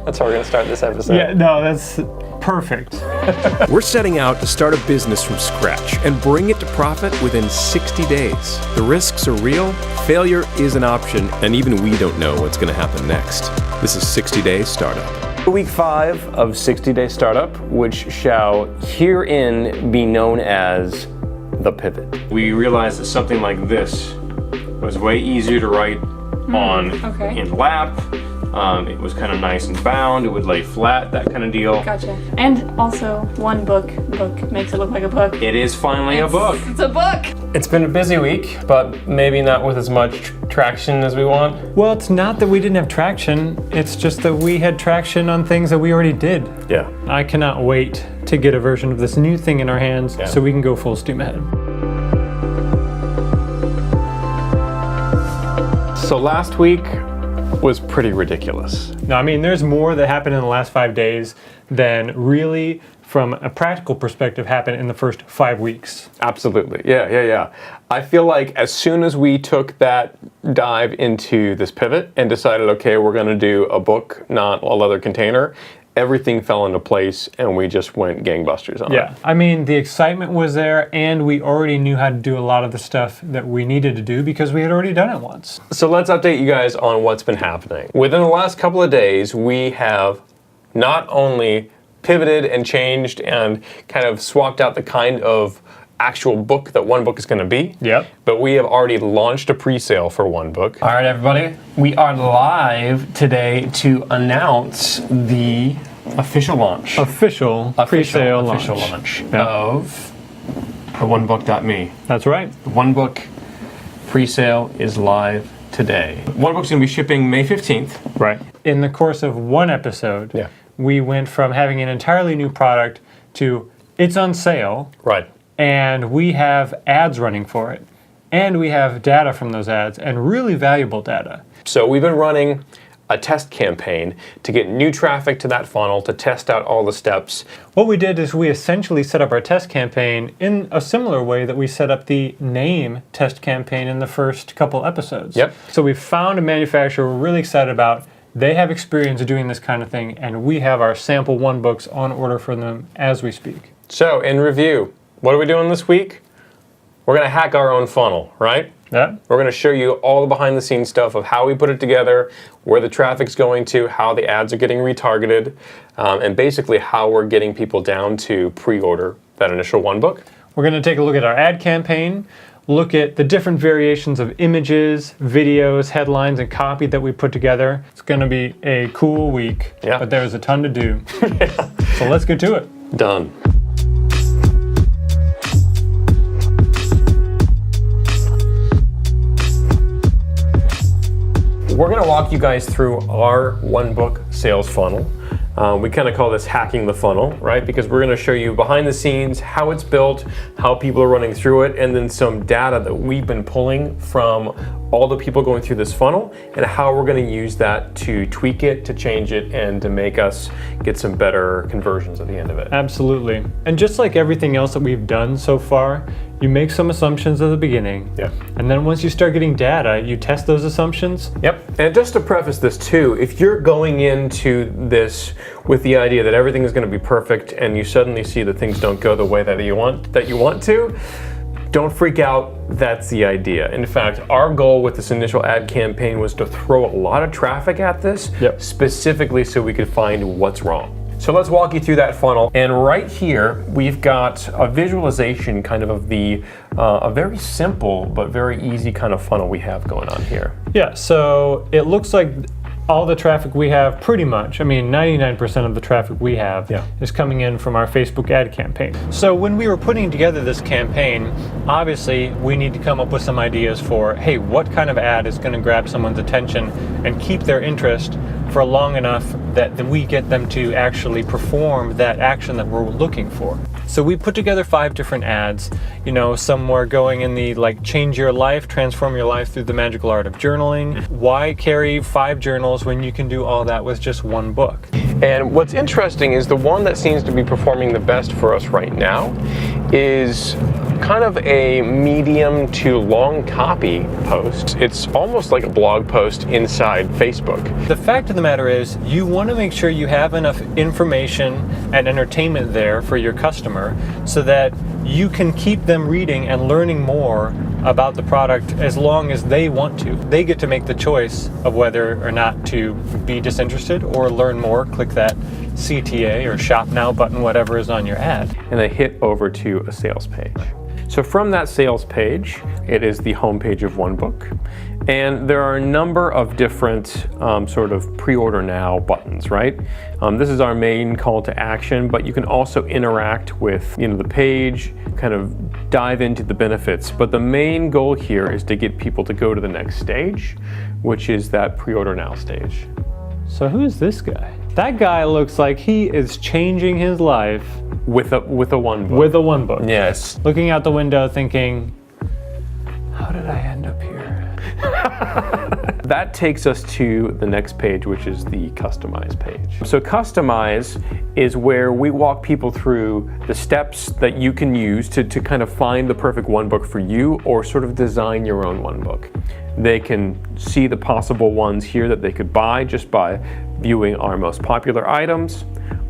That's how we're going to start this episode. Yeah, no, that's perfect. We're setting out to start a business from scratch and bring it to profit within 60 days. The risks are real, failure is an option, and even we don't know what's going to happen next. This is 60 Day Startup. Week 5 of 60 Day Startup, which shall herein be known as the pivot. We realized that something like this was way easier to write on in lap. It was kind of nice and bound. It would lay flat, that kind of deal. Gotcha. And also, one book makes it look like a book. It is finally a book. It's a book! It's been a busy week, but maybe not with as much traction as we want. Well, it's not that we didn't have traction. It's just that we had traction on things that we already did. Yeah. I cannot wait to get a version of this new thing in our hands so we can go full steam ahead. So last week was pretty ridiculous. No, I mean, there's more that happened in the last 5 days than really, from a practical perspective, happened in the first 5 weeks. Absolutely. Yeah. I feel like as soon as we took that dive into this pivot and decided, okay, we're going to do a book, not a leather container, everything fell into place and we just went gangbusters on it. Yeah, I mean, the excitement was there and we already knew how to do a lot of the stuff that we needed to do because we had already done it once. So let's update you guys on what's been happening. Within the last couple of days, we have not only pivoted and changed and kind of swapped out the kind of actual book that one book is going to be. Yep. But we have already launched a pre-sale for one book. All right, everybody. We are live today to announce the official launch. Official pre-sale launch of onebook.me. That's right. The One Book pre-sale is live today. One Book's going to be shipping May 15th. Right. In the course of one episode, we went from having an entirely new product to it's on sale. Right. And we have ads running for it. And we have data from those ads, and really valuable data. So we've been running a test campaign to get new traffic to that funnel, to test out all the steps. What we did is we essentially set up our test campaign in a similar way that we set up the name test campaign in the first couple episodes. Yep. So we found a manufacturer we're really excited about. They have experience doing this kind of thing, and we have our sample one books on order for them as we speak. So in review, what are we doing this week? We're going to hack our own funnel, right? Yeah. We're going to show you all the behind the scenes stuff of how we put it together, where the traffic's going to, how the ads are getting retargeted, and basically how we're getting people down to pre-order that initial one book. We're going to take a look at our ad campaign, look at the different variations of images, videos, headlines, and copy that we put together. It's going to be a cool week, but there's a ton to do. So let's get to it. Done. We're going to walk you guys through our one book sales funnel. We kind of call this hacking the funnel, right? Because we're going to show you behind the scenes, how it's built, how people are running through it, and then some data that we've been pulling from all the people going through this funnel and how we're going to use that to tweak it, to change it, and to make us get some better conversions at the end of it. Absolutely. And just like everything else that we've done so far, you make some assumptions at the beginning. Yeah. And then once you start getting data, you test those assumptions. Yep. And just to preface this too, if you're going into this with the idea that everything is going to be perfect and you suddenly see that things don't go the way that you want to, don't freak out. That's the idea. In fact, our goal with this initial ad campaign was to throw a lot of traffic at this, specifically so we could find what's wrong. So let's walk you through that funnel. And right here, we've got a visualization kind of the, a very simple but very easy kind of funnel we have going on here. Yeah, so it looks like all the traffic we have, pretty much, I mean 99% of the traffic we have is coming in from our Facebook ad campaign. So when we were putting together this campaign, obviously we need to come up with some ideas for, hey, what kind of ad is going to grab someone's attention and keep their interest for long enough that we get them to actually perform that action that we're looking for. So we put together 5 different ads. You know, some were going in the like change your life, transform your life through the magical art of journaling. Why carry 5 journals when you can do all that with just one book? And what's interesting is the one that seems to be performing the best for us right now is kind of a medium to long copy post. It's almost like a blog post inside Facebook. The fact of the matter is, you want to make sure you have enough information and entertainment there for your customer so that you can keep them reading and learning more about the product as long as they want to. They get to make the choice of whether or not to be disinterested or learn more. Click that CTA or Shop Now button, whatever is on your ad. And they hit over to a sales page. So from that sales page, it is the homepage of OneBook. And there are a number of different sort of pre-order now buttons, right? This is our main call to action, but you can also interact with the page, kind of dive into the benefits. But the main goal here is to get people to go to the next stage, which is that pre-order now stage. So who is this guy? That guy looks like he is changing his life with a OneBook. With a OneBook. Yes. Looking out the window thinking, how did I end up here? That takes us to the next page, which is the Customize page. So Customize is where we walk people through the steps that you can use to kind of find the perfect OneBook for you, or sort of design your own OneBook. They can see the possible ones here that they could buy just by viewing our most popular items,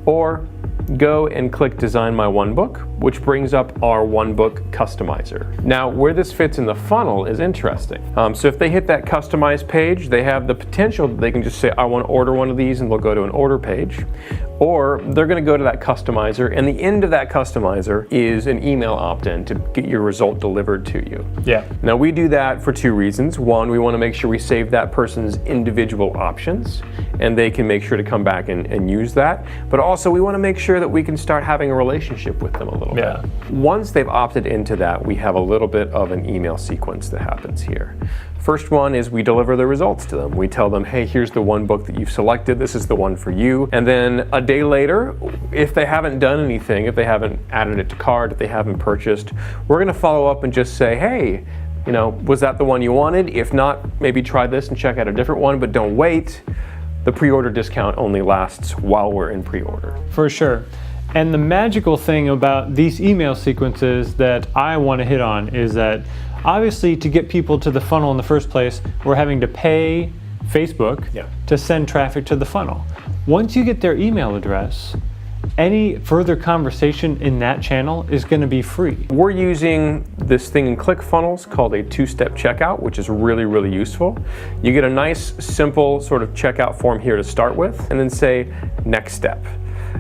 or go and click Design My OneBook, which brings up our OneBook Customizer. Now, where this fits in the funnel is interesting. So if they hit that Customize page, they have the potential that they can just say, I want to order one of these, and they'll go to an order page. Or they're going to go to that Customizer, and the end of that Customizer is an email opt-in to get your result delivered to you. Yeah. Now, we do that for two reasons. One, we want to make sure we save that person's individual options, and they can make sure to come back and use that. But also, we want to make sure that we can start having a relationship with them a little bit. Once they've opted into that, we have a little bit of an email sequence that happens here. First one is we deliver the results to them. We tell them, hey, here's the OneBook that you've selected. This is the one for you. And then a day later, if they haven't done anything, if they haven't added it to cart, if they haven't purchased, we're going to follow up and just say, hey, was that the one you wanted? If not, maybe try this and check out a different one, but don't wait. The pre-order discount only lasts while we're in pre-order. For sure. And the magical thing about these email sequences that I want to hit on is that obviously to get people to the funnel in the first place, we're having to pay Facebook to send traffic to the funnel. Once you get their email address, any further conversation in that channel is going to be free. We're using this thing in ClickFunnels called a two-step checkout, which is really, really useful. You get a nice, simple sort of checkout form here to start with, and then say, next step.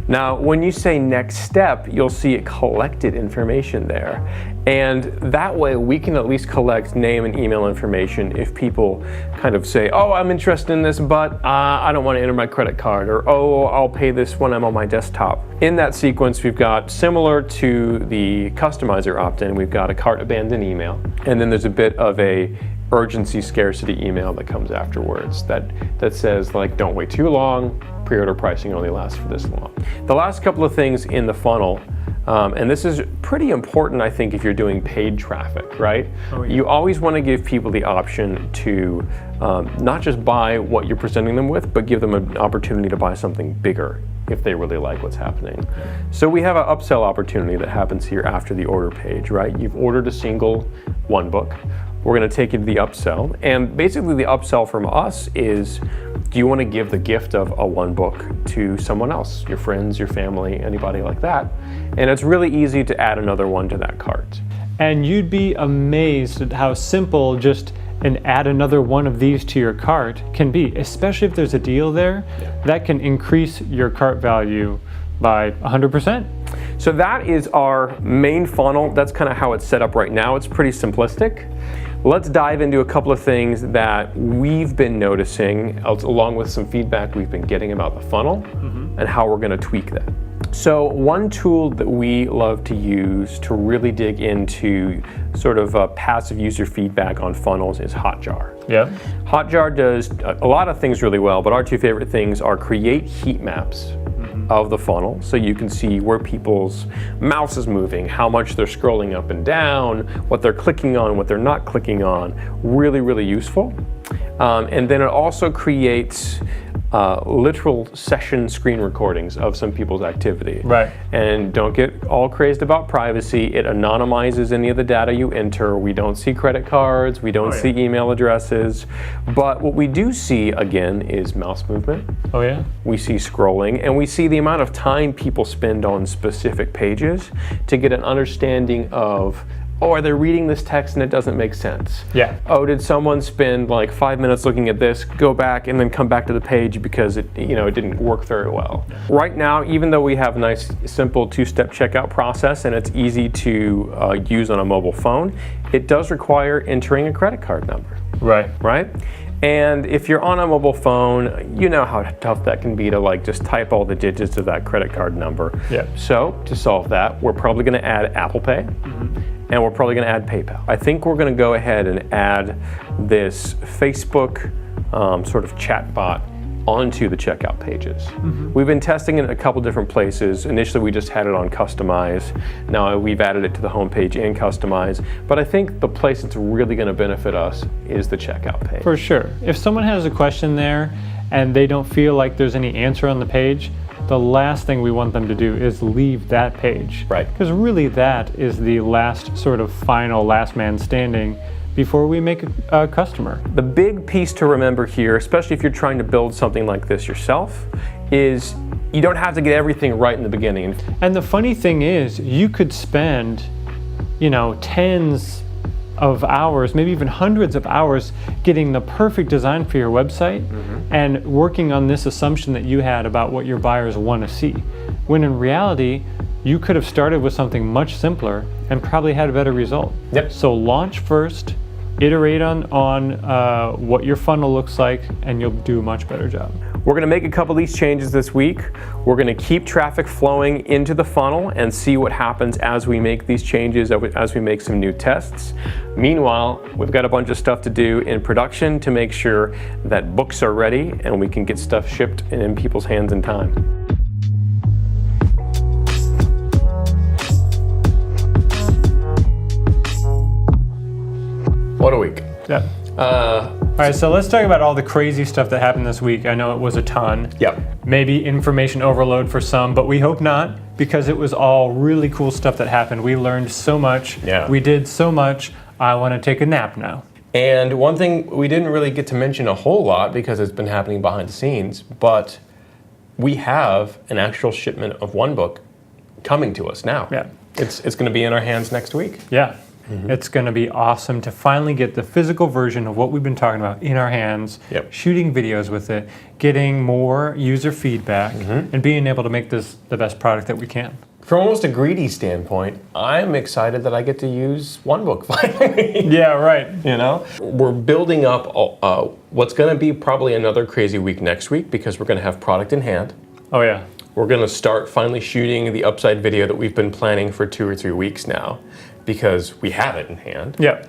Now, when you say next step, you'll see it collected information there. And that way we can at least collect name and email information if people kind of say, oh, I'm interested in this, but I don't want to enter my credit card, or oh, I'll pay this when I'm on my desktop. In that sequence, we've got, similar to the Customizer opt-in, we've got a cart abandon email, and then there's a bit of a urgency scarcity email that comes afterwards that says, like, don't wait too long, pre-order pricing only lasts for this long. The last couple of things in the funnel, and this is pretty important, I think, if you're doing paid traffic, right? Oh, yeah. You always want to give people the option to not just buy what you're presenting them with, but give them an opportunity to buy something bigger if they really like what's happening. So we have an upsell opportunity that happens here after the order page, right? You've ordered a single OneBook. We're going to take you to the upsell, and basically the upsell from us is, do you want to give the gift of a OneBook to someone else, your friends, your family, anybody like that? And it's really easy to add another one to that cart. And you'd be amazed at how simple just an add another one of these to your cart can be, especially if there's a deal there. That can increase your cart value by 100%. So that is our main funnel. That's kind of how it's set up right now. It's pretty simplistic. Let's dive into a couple of things that we've been noticing, along with some feedback we've been getting about the funnel, and how we're going to tweak that. So one tool that we love to use to really dig into sort of passive user feedback on funnels is Hotjar. Yeah. Hotjar does a lot of things really well, but our two favorite things are create heat maps of the funnel, so you can see where people's mouse is moving, how much they're scrolling up and down, what they're clicking on, what they're not clicking on. Really, really useful. And then it also creates literal session screen recordings of some people's activity. Right. And don't get all crazed about privacy. It anonymizes any of the data you enter. We don't see credit cards. We don't see email addresses. But what we do see, again, is mouse movement. Oh, yeah? We see scrolling, and we see the amount of time people spend on specific pages to get an understanding of, oh, are they reading this text and it doesn't make sense? Yeah. Oh, did someone spend like 5 minutes looking at this, go back and then come back to the page because it didn't work very well. Right now, even though we have a nice, simple two-step checkout process and it's easy to use on a mobile phone, it does require entering a credit card number. Right? And if you're on a mobile phone, you know how tough that can be to like just type all the digits of that credit card number. Yeah. So to solve that, we're probably going to add Apple Pay. And we're probably going to add PayPal. I think we're going to go ahead and add this Facebook sort of chat bot onto the checkout pages. We've been testing it in a couple different places. Initially, we just had it on Customize. Now we've added it to the homepage and Customize. But I think the place that's really going to benefit us is the checkout page. For sure. If someone has a question there and they don't feel like there's any answer on the page, the last thing we want them to do is leave that page. Right. Because really that is the last sort of final last man standing before we make a customer. The big piece to remember here, especially if you're trying to build something like this yourself, is you don't have to get everything right in the beginning. And the funny thing is, you could spend, tens of hours, maybe even hundreds of hours getting the perfect design for your website and working on this assumption that you had about what your buyers want to see. When in reality, you could have started with something much simpler and probably had a better result. Yep. So launch first, iterate on what your funnel looks like, and you'll do a much better job. We're going to make a couple of these changes this week. We're going to keep traffic flowing into the funnel and see what happens as we make these changes, as we make some new tests. Meanwhile, we've got a bunch of stuff to do in production to make sure that books are ready and we can get stuff shipped and in people's hands in time. What a week. Yeah. All right, so let's talk about all the crazy stuff that happened this week. I know it was a ton. Yep. Maybe information overload for some, but we hope not, because it was all really cool stuff that happened. We learned so much. Yeah. We did so much. I want to take a nap now. And one thing we didn't really get to mention a whole lot because it's been happening behind the scenes, but we have an actual shipment of one book coming to us now. Yeah. It's going to be in our hands next week. Yeah. It's going to be awesome to finally get the physical version of what we've been talking about in our hands, shooting videos with it, getting more user feedback, and being able to make this the best product that we can. From almost a greedy standpoint, I'm excited that I get to use one book finally. Yeah, right. We're building up what's going to be probably another crazy week next week because we're going to have product in hand. Oh, yeah. We're going to start finally shooting the upside video that we've been planning for 2 or 3 weeks now because we have it in hand. Yeah.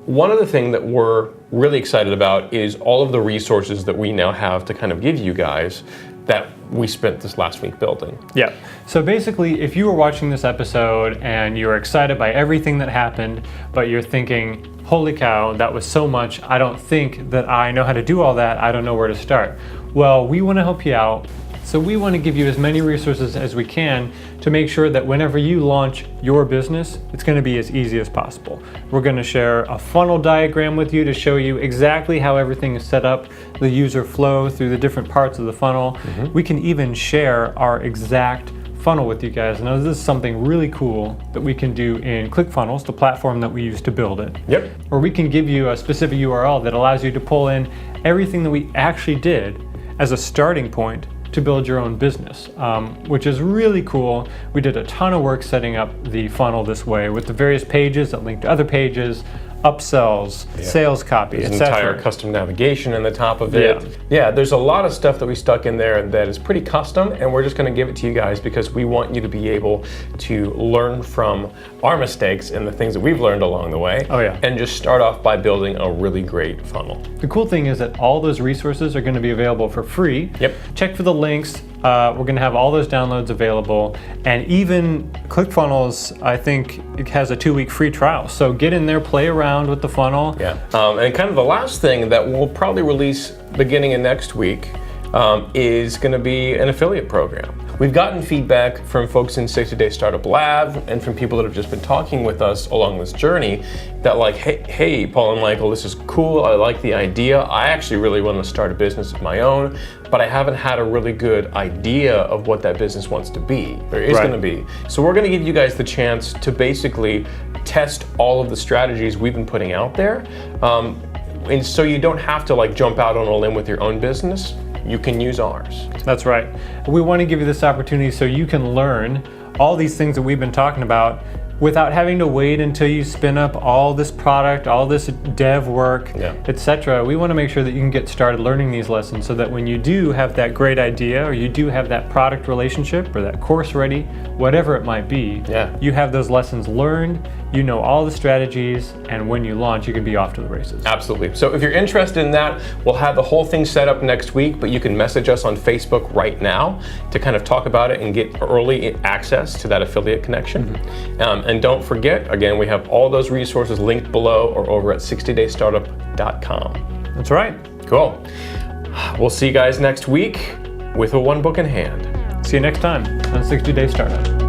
One other thing that we're really excited about is all of the resources that we now have to kind of give you guys that we spent this last week building. Yeah. So basically, if you were watching this episode and you were excited by everything that happened, but you're thinking, holy cow, that was so much, I don't think that I know how to do all that, I don't know where to start. Well, we want to help you out. So we want to give you as many resources as we can to make sure that whenever you launch your business, it's going to be as easy as possible. We're going to share a funnel diagram with you to show you exactly how everything is set up, the user flow through the different parts of the funnel. We can even share our exact funnel with you guys. Now, this is something really cool that we can do in ClickFunnels, the platform that we use to build it. Yep. Or we can give you a specific URL that allows you to pull in everything that we actually did as a starting point to build your own business, which is really cool. We did a ton of work setting up the funnel this way with the various pages that link to other pages, upsells, sales copy, There's etc. entire custom navigation in the top of it. Yeah, there's a lot of stuff that we stuck in there that is pretty custom, and we're just going to give it to you guys because we want you to be able to learn from our mistakes and the things that we've learned along the way. Oh, yeah. And just start off by building a really great funnel. The cool thing is that all those resources are going to be available for free. Yep. Check for the links. We're going to have all those downloads available, and even ClickFunnels, I think it has a 2-week free trial. So get in there, play around with the funnel. Yeah. And kind of the last thing that we'll probably release beginning of next week is going to be an affiliate program. We've gotten feedback from folks in 60 Day Startup Lab and from people that have just been talking with us along this journey that like, hey, Paul and Michael, this is cool. I like the idea. I actually really want to start a business of my own, but I haven't had a really good idea of what that business wants to be, or is going to be. So we're going to give you guys the chance to basically test all of the strategies we've been putting out there. And so you don't have to like jump out on a limb with your own business. You can use ours. That's right. We want to give you this opportunity so you can learn all these things that we've been talking about without having to wait until you spin up all this product, all this dev work, etc. We want to make sure that you can get started learning these lessons so that when you do have that great idea or you do have that product relationship or that course ready, whatever it might be, you have those lessons learned, you know all the strategies, and when you launch, you can be off to the races. Absolutely. So if you're interested in that, we'll have the whole thing set up next week, but you can message us on Facebook right now to kind of talk about it and get early access to that affiliate connection. And don't forget, again, we have all those resources linked below or over at 60daystartup.com. That's right. Cool. We'll see you guys next week with a one book in hand. See you next time on 60 Day Startup.